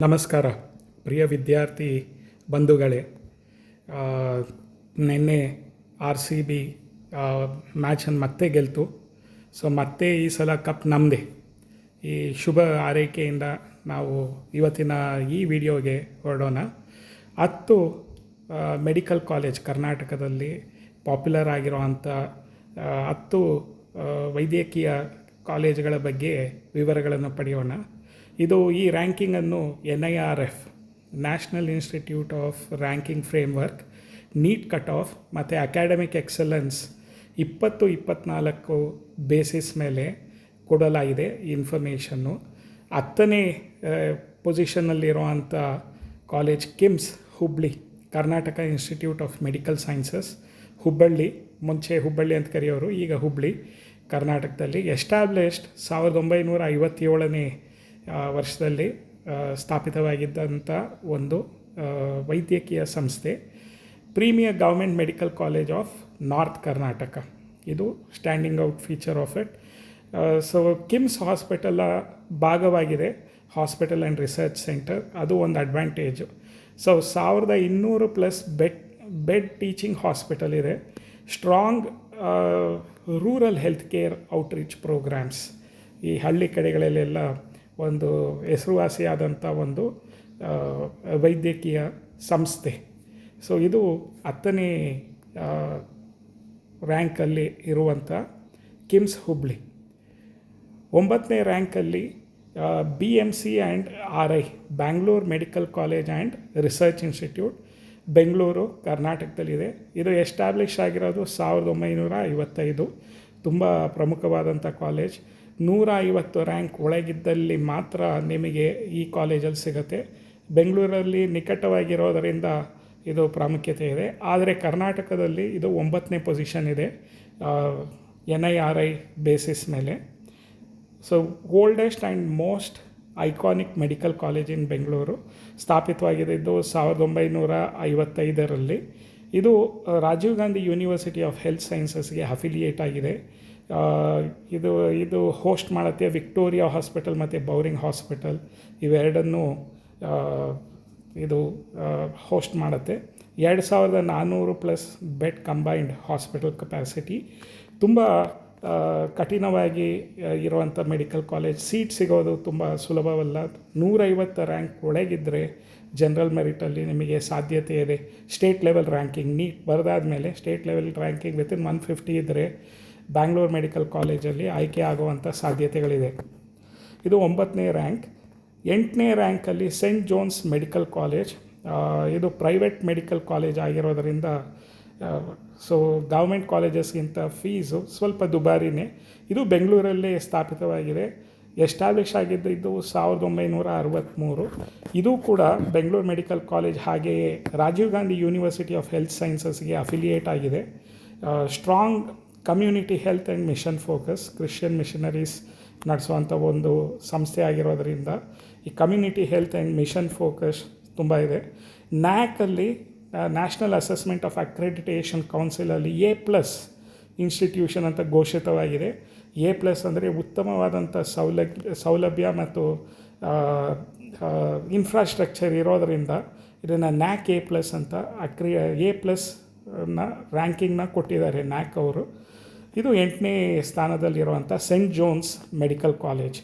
ನಮಸ್ಕಾರ ಪ್ರಿಯ ವಿದ್ಯಾರ್ಥಿ ಬಂಧುಗಳೇ. ನಿನ್ನೆ RCB ಮ್ಯಾಚನ್ನು ಮತ್ತೆ ಗೆಲ್ತು. ಸೊ ಮತ್ತೆ ಈ ಸಲ ಕಪ್ ನಮ್ಮದೇ. ಈ ಶುಭ ಆರೈಕೆಯಿಂದ ನಾವು ಇವತ್ತಿನ ಈ ವಿಡಿಯೋಗೆ ಹೊರಡೋಣ. 10 ಮೆಡಿಕಲ್ ಕಾಲೇಜ್ ಕರ್ನಾಟಕದಲ್ಲಿ ಪಾಪ್ಯುಲರ್ ಆಗಿರೋವಂಥ 10 ವೈದ್ಯಕೀಯ ಕಾಲೇಜುಗಳ ಬಗ್ಗೆ ವಿವರಗಳನ್ನು ಪಡೆಯೋಣ. ಇದು ಈ ರ್ಯಾಂಕಿಂಗನ್ನು NIRF national institute of ranking framework, NEET cut off ಮತ್ತು ಅಕಾಡೆಮಿಕ್ ಎಕ್ಸಲೆನ್ಸ್ 2024 ಬೇಸಿಸ್ ಮೇಲೆ ಕೊಡಲಾಗಿದೆ ಈ ಇನ್ಫಾರ್ಮೇಷನ್ನು. 10ನೇ ಪೊಸಿಷನ್ನಲ್ಲಿರುವಂಥ college KIMS Hubballi, Karnataka institute of medical sciences Hubballi, ಮುಂಚೆ ಹುಬ್ಬಳ್ಳಿ ಅಂತ ಕರೆಯೋರು, ಈಗ ಹುಬ್ಬಳ್ಳಿ, ಕರ್ನಾಟಕದಲ್ಲಿ. ಎಸ್ಟಾಬ್ಲಿಷ್ಡ್ 1957ನೇ ವರ್ಷದಲ್ಲಿ ಸ್ಥಾಪಿತವಾಗಿದ್ದಂಥ ಒಂದು ವೈದ್ಯಕೀಯ ಸಂಸ್ಥೆ. Premier government medical college of north Karnataka, ಇದು standing out feature of it. So KIMS ಹಾಸ್ಪಿಟಲ ಭಾಗವಾಗಿದೆ, ಹಾಸ್ಪಿಟಲ್ ಆ್ಯಂಡ್ ರಿಸರ್ಚ್ ಸೆಂಟರ್, ಅದು ಒಂದು advantage. So 1200+ bed teaching hospital ಇದೆ. Strong rural health care outreach programmes, ಈ ಹಳ್ಳಿ ಕಡೆಗಳಲ್ಲೆಲ್ಲ ಒಂದು ಹೆಸರುವಾಸಿಯಾದಂಥ ಒಂದು ವೈದ್ಯಕೀಯ ಸಂಸ್ಥೆ. ಸೊ ಇದು 10ನೇ ರ್ಯಾಂಕಲ್ಲಿ ಇರುವಂಥ ಕಿಮ್ಸ್ ಹುಬ್ಬಳ್ಳಿ. 9ನೇ ರ್ಯಾಂಕಲ್ಲಿ BMC and RI, Bangalore medical college and research institute, Bengaluru, ಕರ್ನಾಟಕದಲ್ಲಿದೆ. ಇದು ಎಸ್ಟಾಬ್ಲಿಷ್ ಆಗಿರೋದು 1955. ತುಂಬ ಪ್ರಮುಖವಾದಂಥ ಕಾಲೇಜ್. 150 ರ್ಯಾಂಕ್ ಒಳಗಿದ್ದಲ್ಲಿ ಮಾತ್ರ ನಿಮಗೆ ಈ ಕಾಲೇಜಲ್ಲಿ ಸಿಗುತ್ತೆ. ಬೆಂಗಳೂರಲ್ಲಿ ನಿಕಟವಾಗಿರೋದರಿಂದ ಇದು ಪ್ರಾಮುಖ್ಯತೆ ಇದೆ. ಆದರೆ ಕರ್ನಾಟಕದಲ್ಲಿ ಇದು 9ನೇ ಪೊಸಿಷನ್ ಇದೆ NIRI ಬೇಸಿಸ್ ಮೇಲೆ. So oldest and most iconic medical college in Bengaluru, ಸ್ಥಾಪಿತವಾಗಿದ್ದು 1955ರಲ್ಲಿ. ಇದು Rajiv Gandhi university of health ಸೈನ್ಸಸ್ಗೆ ಅಫಿಲಿಯೇಟ್ ಆಗಿದೆ. ಇದು ಹೋಸ್ಟ್ ಮಾಡುತ್ತೆ ವಿಕ್ಟೋರಿಯಾ ಹಾಸ್ಪಿಟಲ್ ಮತ್ತು ಬೌರಿಂಗ್ ಹಾಸ್ಪಿಟಲ್, ಇವೆರಡನ್ನು ಇದು ಹೋಸ್ಟ್ ಮಾಡುತ್ತೆ. 2400+ ಬೆಡ್ ಕಂಬೈನ್ಡ್ ಹಾಸ್ಪಿಟಲ್ ಕೆಪಾಸಿಟಿ. ತುಂಬ ಕಠಿಣವಾಗಿ ಇರುವಂಥ ಮೆಡಿಕಲ್ ಕಾಲೇಜ್. ಸೀಟ್ ಸಿಗೋದು ತುಂಬ ಸುಲಭವಲ್ಲ. 150 ರ್ಯಾಂಕ್ ಒಳಗಿದ್ದರೆ ಜನರಲ್ ಮೆರಿಟಲ್ಲಿ ನಿಮಗೆ ಸಾಧ್ಯತೆ ಇದೆ. ಸ್ಟೇಟ್ ಲೆವೆಲ್ ರ್ಯಾಂಕಿಂಗ್, ನೀಟ್ ಬರೆದಾದ ಮೇಲೆ ಸ್ಟೇಟ್ ಲೆವೆಲ್ ರ್ಯಾಂಕಿಂಗ್ ವಿತಿನ್ 150 ಇದ್ದರೆ ಬ್ಯಾಂಗ್ಳೂರ್ ಮೆಡಿಕಲ್ ಕಾಲೇಜಲ್ಲಿ ಆಯ್ಕೆ ಆಗುವಂಥ ಸಾಧ್ಯತೆಗಳಿದೆ. ಇದು 9ನೇ ರ್ಯಾಂಕ್. 8ನೇ ರ್ಯಾಂಕಲ್ಲಿ ಸೆಂಟ್ ಜೋನ್ಸ್ ಮೆಡಿಕಲ್ ಕಾಲೇಜ್. ಇದು ಪ್ರೈವೇಟ್ ಮೆಡಿಕಲ್ ಕಾಲೇಜ್ ಆಗಿರೋದರಿಂದ ಸೊ ಗೌರ್ಮೆಂಟ್ ಕಾಲೇಜಸ್ಗಿಂತ ಫೀಸು ಸ್ವಲ್ಪ ದುಬಾರಿನೇ. ಇದು ಬೆಂಗಳೂರಲ್ಲೇ ಸ್ಥಾಪಿತವಾಗಿದೆ. ಎಸ್ಟಾಬ್ಲಿಷ್ ಆಗಿದ್ದು 1963. ಇದು ಕೂಡ ಬೆಂಗಳೂರು ಮೆಡಿಕಲ್ ಕಾಲೇಜ್ ಹಾಗೆಯೇ Rajiv Gandhi university of health ಸೈನ್ಸಸ್ಗೆ ಅಫಿಲಿಯೇಟ್ ಆಗಿದೆ. Strong community health and mission focus, Christian missionaries ನಡೆಸುವಂಥ ಒಂದು ಸಂಸ್ಥೆ ಆಗಿರೋದರಿಂದ ಈ community health and mission focus ತುಂಬ ಇದೆ. ನ್ಯಾಕಲ್ಲಿ, ನ್ಯಾಷನಲ್ ಅಸೆಸ್ಮೆಂಟ್ ಆಫ್ ಅಕ್ರೆಡಿಟೇಷನ್ ಕೌನ್ಸಿಲಲ್ಲಿ A+ ಇನ್ಸ್ಟಿಟ್ಯೂಷನ್ ಅಂತ ಘೋಷಿತವಾಗಿದೆ. A+ ಅಂದರೆ ಉತ್ತಮವಾದಂಥ ಸೌಲಭ್ಯ ಮತ್ತು ಇನ್ಫ್ರಾಸ್ಟ್ರಕ್ಚರ್ ಇರೋದರಿಂದ ಇದನ್ನು NAC A+ ಅಂತ A+ ರ್ಯಾಂಕಿಂಗ್ನ ಕೊಟ್ಟಿದ್ದಾರೆ NAC ಅವರು. ಇದು 8ನೇ ಸ್ಥಾನದಲ್ಲಿರುವಂಥ ಸೆಂಟ್ ಜೋನ್ಸ್ ಮೆಡಿಕಲ್ ಕಾಲೇಜ್.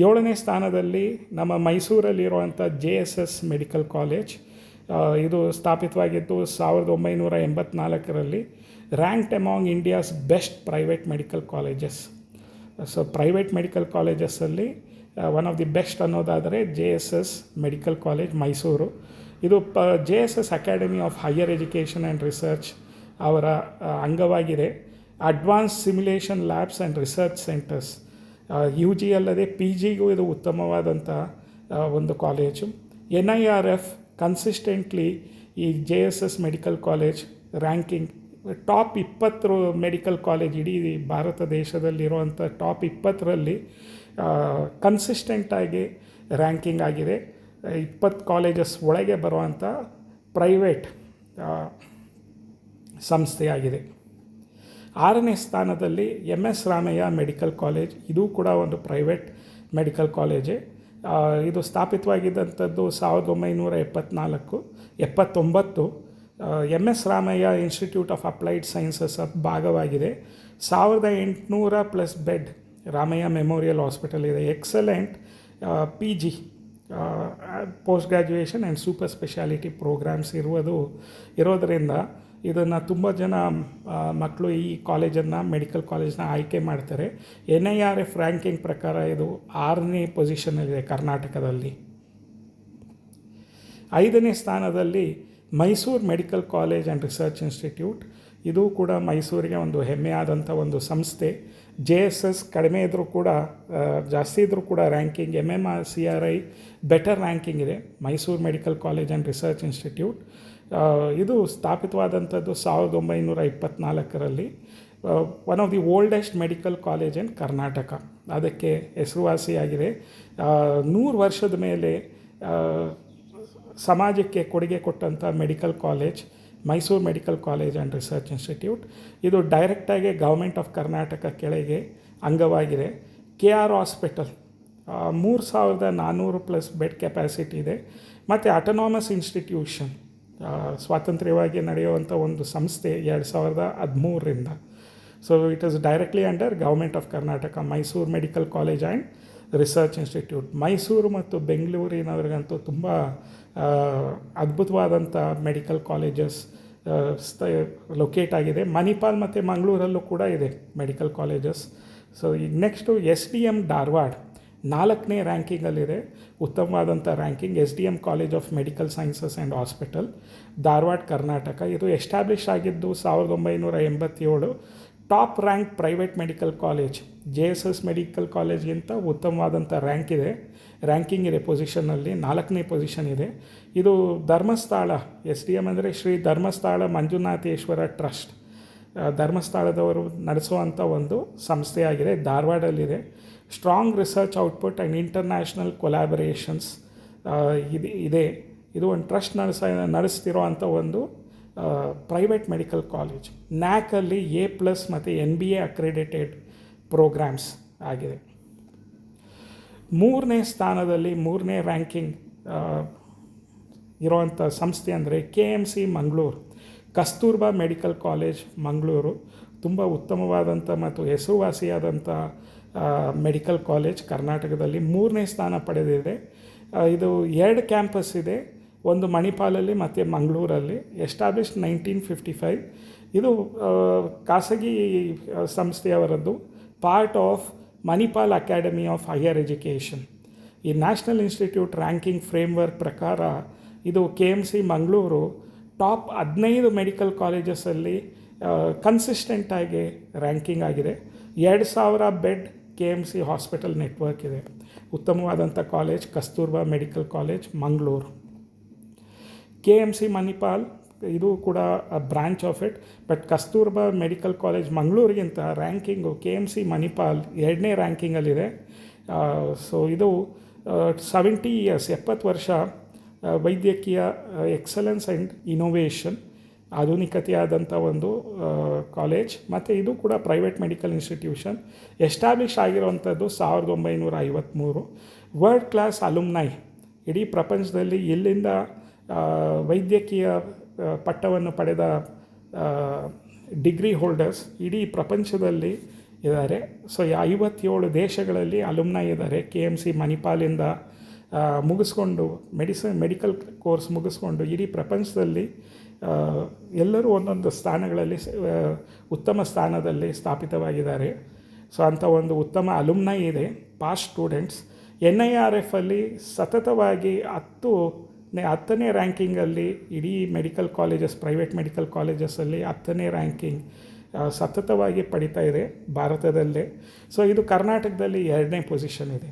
7ನೇ ಸ್ಥಾನದಲ್ಲಿ ನಮ್ಮ ಮೈಸೂರಲ್ಲಿರುವಂಥ JSS ಮೆಡಿಕಲ್ ಕಾಲೇಜ್. ಇದು ಸ್ಥಾಪಿತವಾಗಿದ್ದು 1984ರಲ್ಲಿ. Ranked among India's best private medical colleges. So private medical ಕಾಲೇಜಸ್ಸಲ್ಲಿ ಒನ್ ಆಫ್ ದಿ ಬೆಸ್ಟ್ ಅನ್ನೋದಾದರೆ JSS ಮೆಡಿಕಲ್ ಕಾಲೇಜ್ ಮೈಸೂರು. ಇದು JSS academy of higher education and research ಅವರ ಅಂಗವಾಗಿದೆ. Advance simulation labs and research centres, UG ಅಲ್ಲದೆ PGಗೂ ಇದು ಉತ್ತಮವಾದಂಥ ಒಂದು ಕಾಲೇಜು. NIRF ಕನ್ಸಿಸ್ಟೆಂಟ್ಲಿ ಈ JSS medical college ranking top 20 medical college, ಇಡೀ ಭಾರತ ದೇಶದಲ್ಲಿರುವಂಥ ಟಾಪ್ 20ರಲ್ಲಿ ಕನ್ಸಿಸ್ಟೆಂಟಾಗಿ ರ್ಯಾಂಕಿಂಗ್ ಆಗಿದೆ. 20 ಕಾಲೇಜಸ್ ಒಳಗೆ ಬರುವಂಥ ಪ್ರೈವೇಟ್ ಸಂಸ್ಥೆಯಾಗಿದೆ. 6ನೇ ಸ್ಥಾನದಲ್ಲಿ MS ರಾಮಯ್ಯ ಮೆಡಿಕಲ್ ಕಾಲೇಜ್. ಇದು ಕೂಡ ಒಂದು ಪ್ರೈವೇಟ್ ಮೆಡಿಕಲ್ ಕಾಲೇಜೇ. ಇದು ಸ್ಥಾಪಿತವಾಗಿದ್ದಂಥದ್ದು 1974 M S Ramaiah institute of applied sciences ಭಾಗವಾಗಿದೆ. 1800 plus bed Ramaiah memorial hospital ಇದೆ. Excellent PG post graduation and super speciality programmes ಇರೋದರಿಂದ ಇದನ್ನು ತುಂಬ ಜನ ಮಕ್ಕಳು ಈ ಕಾಲೇಜನ್ನು ಮೆಡಿಕಲ್ ಕಾಲೇಜನ್ನ ಆಯ್ಕೆ ಮಾಡ್ತಾರೆ. NIRF ರ್ಯಾಂಕಿಂಗ್ ಪ್ರಕಾರ ಇದು 6ನೇ ಪೊಸಿಷನಲ್ಲಿದೆ ಕರ್ನಾಟಕದಲ್ಲಿ. 5ನೇ ಸ್ಥಾನದಲ್ಲಿ Mysuru medical college and research institute. ಇದು ಕೂಡ ಮೈಸೂರಿಗೆ ಒಂದು ಹೆಮ್ಮೆಯಾದಂಥ ಒಂದು ಸಂಸ್ಥೆ. JSS ಕಡಿಮೆ ಇದ್ದರೂ ಕೂಡ ಜಾಸ್ತಿ ಇದ್ದರೂ ಕೂಡ ರ್ಯಾಂಕಿಂಗ್ MMRCRI ಬೆಟರ್ ರ್ಯಾಂಕಿಂಗ್ ಇದೆ Mysuru medical college and research institute. ಇದು ಸ್ಥಾಪಿತವಾದಂಥದ್ದು 1924ರಲ್ಲಿ. One of the oldest medical college in Karnataka, ಅದಕ್ಕೆ ಹೆಸರುವಾಸಿಯಾಗಿದೆ. 100 ವರ್ಷದ ಮೇಲೆ ಸಮಾಜಕ್ಕೆ ಕೊಡುಗೆ ಕೊಟ್ಟಂಥ medical college Mysuru medical college and research institute. ಇದು ಡೈರೆಕ್ಟಾಗಿ ಗೌರ್ಮೆಂಟ್ ಆಫ್ ಕರ್ನಾಟಕ ಕೆಳಗೆ ಅಂಗವಾಗಿದೆ. KR hospital 3400 plus bed capacity ಇದೆ. ಮತ್ತು ಅಟೋನಾಮಸ್ ಇನ್ಸ್ಟಿಟ್ಯೂಷನ್ ಸ್ವಾತಂತ್ರ್ಯವಾಗಿ ನಡೆಯುವಂಥ ಒಂದು ಸಂಸ್ಥೆ 2013ರಿಂದ. So it is directly under government of Karnataka Mysuru medical college and research institute. Mysuru ಮತ್ತು ಬೆಂಗಳೂರಿನವ್ರಿಗಂತೂ ತುಂಬ ಅದ್ಭುತವಾದಂಥ ಮೆಡಿಕಲ್ ಕಾಲೇಜಸ್ ಲೊಕೇಟ್ ಆಗಿದೆ. ಮಣಿಪಾಲ್ ಮತ್ತು ಮಂಗಳೂರಲ್ಲೂ ಕೂಡ ಇದೆ ಮೆಡಿಕಲ್ ಕಾಲೇಜಸ್. ಸೊ ಈಗ ನೆಕ್ಸ್ಟು SDM ಧಾರವಾಡ 4ನೇ ರ್ಯಾಂಕಿಂಗಲ್ಲಿದೆ. ಉತ್ತಮವಾದಂಥ ranking. SDM college of medical sciences and hospital, Dharwad, Karnataka. ಇದು ಎಸ್ಟಾಬ್ಲಿಷ್ ಆಗಿದ್ದು 1987. Top rank private medical college. JSS medical ಕಾಲೇಜ್ಗಿಂತ ಉತ್ತಮವಾದಂಥ ರ್ಯಾಂಕಿಂಗ್ ಇದೆ ಪೊಸಿಷನ್ನಲ್ಲಿ. 4ನೇ ಪೊಸಿಷನ್ ಇದೆ. ಇದು ಧರ್ಮಸ್ಥಳ, SDM ಅಂದರೆ ಶ್ರೀ ಧರ್ಮಸ್ಥಳ ಮಂಜುನಾಥೇಶ್ವರ ಟ್ರಸ್ಟ್, ಧರ್ಮಸ್ಥಳದವರು ನಡೆಸುವಂಥ ಒಂದು ಸಂಸ್ಥೆಯಾಗಿದೆ. ಧಾರವಾಡಲ್ಲಿದೆ. Strong research output and international collaborations ಇದೆ. ಇದು ಒಂದು ಟ್ರಸ್ಟ್ ನಡೆಸ್ತಿರೋ ಅಂಥ ಒಂದು ಪ್ರೈವೇಟ್ ಮೆಡಿಕಲ್ ಕಾಲೇಜ್. NACಲ್ಲಿ A+ ಮತ್ತು NBA ಅಕ್ರೆಡಿಟೆಡ್ ಪ್ರೋಗ್ರಾಮ್ಸ್ ಆಗಿದೆ. 3ನೇ ಸ್ಥಾನದಲ್ಲಿ 3ನೇ ರ್ಯಾಂಕಿಂಗ್ ಇರೋವಂಥ ಸಂಸ್ಥೆ ಅಂದರೆ KMC Mangaluru, Kasturba medical college Mangaluru. ತುಂಬ ಉತ್ತಮವಾದಂಥ ಮತ್ತು ಹೆಸರುವಾಸಿಯಾದಂಥ ಮೆಡಿಕಲ್ ಕಾಲೇಜ್ ಕರ್ನಾಟಕದಲ್ಲಿ 3ನೇ ಸ್ಥಾನ ಪಡೆದಿದೆ. ಇದು 2 ಕ್ಯಾಂಪಸ್ ಇದೆ, ಒಂದು ಮಣಿಪಾಲಲ್ಲಿ ಮತ್ತು ಮಂಗಳೂರಲ್ಲಿ. ಎಸ್ಟಾಬ್ಲಿಷ್ಡ್ 1955. ಇದು ಖಾಸಗಿ ಸಂಸ್ಥೆಯವರದ್ದು, part of Manipal academy of higher education. ಈ ನ್ಯಾಷನಲ್ ಇನ್ಸ್ಟಿಟ್ಯೂಟ್ ರ್ಯಾಂಕಿಂಗ್ ಫ್ರೇಮ್ವರ್ಕ್ ಪ್ರಕಾರ ಇದು KMC ಮಂಗಳೂರು ಟಾಪ್ 15 ಮೆಡಿಕಲ್ ಕಾಲೇಜಸಲ್ಲಿ ಕನ್ಸಿಸ್ಟೆಂಟಾಗಿ ರ್ಯಾಂಕಿಂಗ್ ಆಗಿದೆ. 2000 ಬೆಡ್ KMC ಹಾಸ್ಪಿಟಲ್ ನೆಟ್ವರ್ಕ್ ಇದೆ. ಉತ್ತಮವಾದಂಥ college Kasturba medical college Mangaluru. KMC Manipal ಇದು ಕೂಡ branch of it. But Kasturba medical college ಮಂಗಳೂರಿಗಿಂತ ರ್ಯಾಂಕಿಂಗು KMC ಮಣಿಪಾಲ್ 2ನೇ ರ್ಯಾಂಕಿಂಗಲ್ಲಿದೆ. ಸೊ ಇದು 70 ಇಯರ್ಸ್ 70 ವರ್ಷ ವೈದ್ಯಕೀಯ ಎಕ್ಸಲೆನ್ಸ್ ಆ್ಯಂಡ್ ಇನೋವೇಷನ್ ಆಧುನಿಕತೆಯಾದಂಥ ಒಂದು ಕಾಲೇಜ್. ಮತ್ತು ಇದು ಕೂಡ ಪ್ರೈವೇಟ್ ಮೆಡಿಕಲ್ ಇನ್ಸ್ಟಿಟ್ಯೂಷನ್. ಎಸ್ಟಾಬ್ಲಿಷ್ ಆಗಿರುವಂಥದ್ದು 1953. World class alumni. ಇಡೀ ಪ್ರಪಂಚದಲ್ಲಿ ಎಲ್ಲಿಂದ ವೈದ್ಯಕೀಯ ಪಟ್ಟವನ್ನು ಪಡೆದ ಡಿಗ್ರಿ ಹೋಲ್ಡರ್ಸ್ ಇಡೀ ಪ್ರಪಂಚದಲ್ಲಿ ಇದ್ದಾರೆ. ಸೊ 57 ದೇಶಗಳಲ್ಲಿ ಅಲುಮ್ನೈ ಇದ್ದಾರೆ. KMC ಮಣಿಪಾಲಿಂದ ಮುಗಿಸ್ಕೊಂಡು ಮೆಡಿಕಲ್ ಕೋರ್ಸ್ ಮುಗಿಸ್ಕೊಂಡು ಇಡೀ ಪ್ರಪಂಚದಲ್ಲಿ ಎಲ್ಲರೂ ಒಂದೊಂದು ಸ್ಥಾನಗಳಲ್ಲಿ ಉತ್ತಮ ಸ್ಥಾನದಲ್ಲಿ ಸ್ಥಾಪಿತವಾಗಿದ್ದಾರೆ. ಸೊ ಅಂಥ ಒಂದು ಉತ್ತಮ ಅಲುಮ್ನೈ ಇದೆ, ಪಾಸ್ಟ್ ಸ್ಟೂಡೆಂಟ್ಸ್. NIRFಲ್ಲಿ ಸತತವಾಗಿ 10ನೇ ರ್ಯಾಂಕಿಂಗಲ್ಲಿ ಇಡೀ ಮೆಡಿಕಲ್ ಕಾಲೇಜಸ್, ಪ್ರೈವೇಟ್ ಮೆಡಿಕಲ್ ಕಾಲೇಜಸಲ್ಲಿ 10ನೇ ರ್ಯಾಂಕಿಂಗ್ ಸತತವಾಗಿ ಪಡಿತಾ ಇದೆ ಭಾರತದಲ್ಲೇ. ಸೊ ಇದು ಕರ್ನಾಟಕದಲ್ಲಿ 2ನೇ ಪೊಸಿಷನ್ ಇದೆ.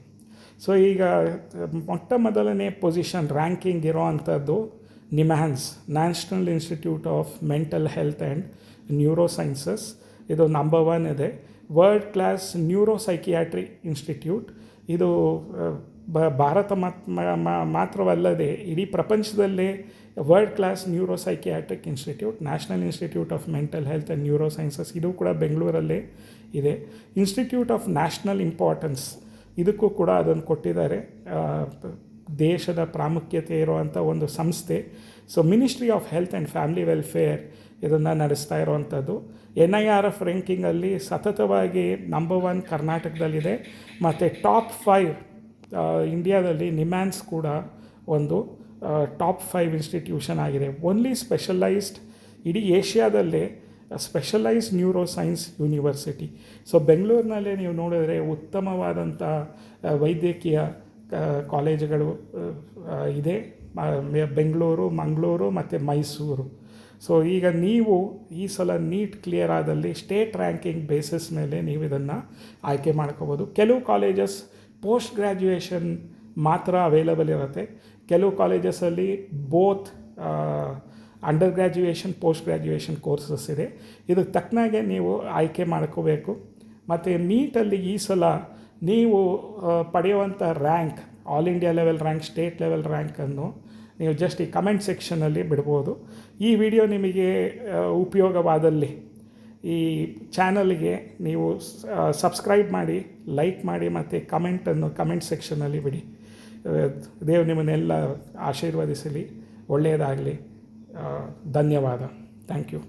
ಸೊ ಈಗ ಮೊದಲನೇ ಪೊಸಿಷನ್ ರ್ಯಾಂಕಿಂಗ್ ಇರೋ ಅಂಥದ್ದು NIMHANS, national institute of mental health and neuro sciences. ಇದು ನಂಬರ್ 1 ಇದೆ. World class neuro psychiatry institute. ಇದು ಭಾರತ ಮಾತ್ರವಲ್ಲದೆ ಇಡೀ ಪ್ರಪಂಚದಲ್ಲೇ world class neuro psychiatric institute. National institute of mental health and neuro sciences ಇದು ಕೂಡ ಬೆಂಗಳೂರಲ್ಲೇ ಇದೆ. ಇನ್ಸ್ಟಿಟ್ಯೂಟ್ ಆಫ್ ನ್ಯಾಷನಲ್ ಇಂಪಾರ್ಟೆನ್ಸ್ ಇದಕ್ಕೂ ಕೂಡ ಅದನ್ನು ಕೊಟ್ಟಿದ್ದಾರೆ. ದೇಶದ ಪ್ರಾಮುಖ್ಯತೆ ಇರುವಂಥ ಒಂದು ಸಂಸ್ಥೆ. So ministry of health and family welfare ಇದನ್ನು ನಡೆಸ್ತಾ ಇರುವಂಥದ್ದು. NIRF ರ್ಯಾಂಕಿಂಗಲ್ಲಿ ಸತತವಾಗಿ ನಂಬರ್ 1 ಕರ್ನಾಟಕದಲ್ಲಿದೆ. ಮತ್ತು ಟಾಪ್ 5 ಇಂಡಿಯಾದಲ್ಲಿ ನಿಮ್ಯಾನ್ಸ್ ಕೂಡ ಒಂದು ಟಾಪ್ 5 ಇನ್ಸ್ಟಿಟ್ಯೂಷನ್ ಆಗಿದೆ. ಓನ್ಲಿ ಸ್ಪೆಷಲೈಸ್ಡ್ ಇಡೀ ಏಷ್ಯಾದಲ್ಲೇ specialised neuroscience university. So ಬೆಂಗಳೂರಿನಲ್ಲೇ ನೀವು ನೋಡಿದ್ರೆ ಉತ್ತಮವಾದಂಥ ವೈದ್ಯಕೀಯ ಕಾಲೇಜುಗಳು ಇದೆ, ಬೆಂಗಳೂರು, ಮಂಗಳೂರು ಮತ್ತು ಮೈಸೂರು. ಸೊ ಈಗ ನೀವು ಈ ಸಲ ನೀಟ್ ಕ್ಲಿಯರ್ ಆದಲ್ಲಿ ಸ್ಟೇಟ್ ರ್ಯಾಂಕಿಂಗ್ ಬೇಸಿಸ್ ಮೇಲೆ ನೀವು ಇದನ್ನು ಆಯ್ಕೆ ಮಾಡ್ಕೋಬೋದು. ಕೆಲವು ಕಾಲೇಜಸ್ ಪೋಸ್ಟ್ ಗ್ರ್ಯಾಜುಯೇಷನ್ ಮಾತ್ರ ಅವೈಲಬಲ್ ಇರುತ್ತೆ. ಕೆಲವು ಕಾಲೇಜಸಲ್ಲಿ both under graduation post graduation courses ಇದೆ. ಇದಕ್ಕೆ ತಕ್ಕನಾಗೆ ನೀವು ಆಯ್ಕೆ ಮಾಡ್ಕೋಬೇಕು. ಮತ್ತು ನೀಟಲ್ಲಿ ಈ ಸಲ ನೀವು ಪಡೆಯುವಂಥ rank, all India level rank, state level ರ್ಯಾಂಕನ್ನು ನೀವು ಜಸ್ಟ್ ಈ ಕಮೆಂಟ್ ಸೆಕ್ಷನಲ್ಲಿ ಬಿಡ್ಬೋದು. ಈ ವಿಡಿಯೋ ನಿಮಗೆ ಉಪಯೋಗವಾದಲ್ಲಿ ಈ ಚಾನಲ್ಗೆ ನೀವು ಸಬ್ಸ್ಕ್ರೈಬ್ ಮಾಡಿ, ಲೈಕ್ ಮಾಡಿ ಮತ್ತು ಕಮೆಂಟ್ ಸೆಕ್ಷನಲ್ಲಿ ಬಿಡಿ. ದೇವರು ನಿಮ್ಮನ್ನೆಲ್ಲ ಆಶೀರ್ವದಿಸಲಿ, ಒಳ್ಳೆಯದಾಗಲಿ. ಧನ್ಯವಾದ. Thank you.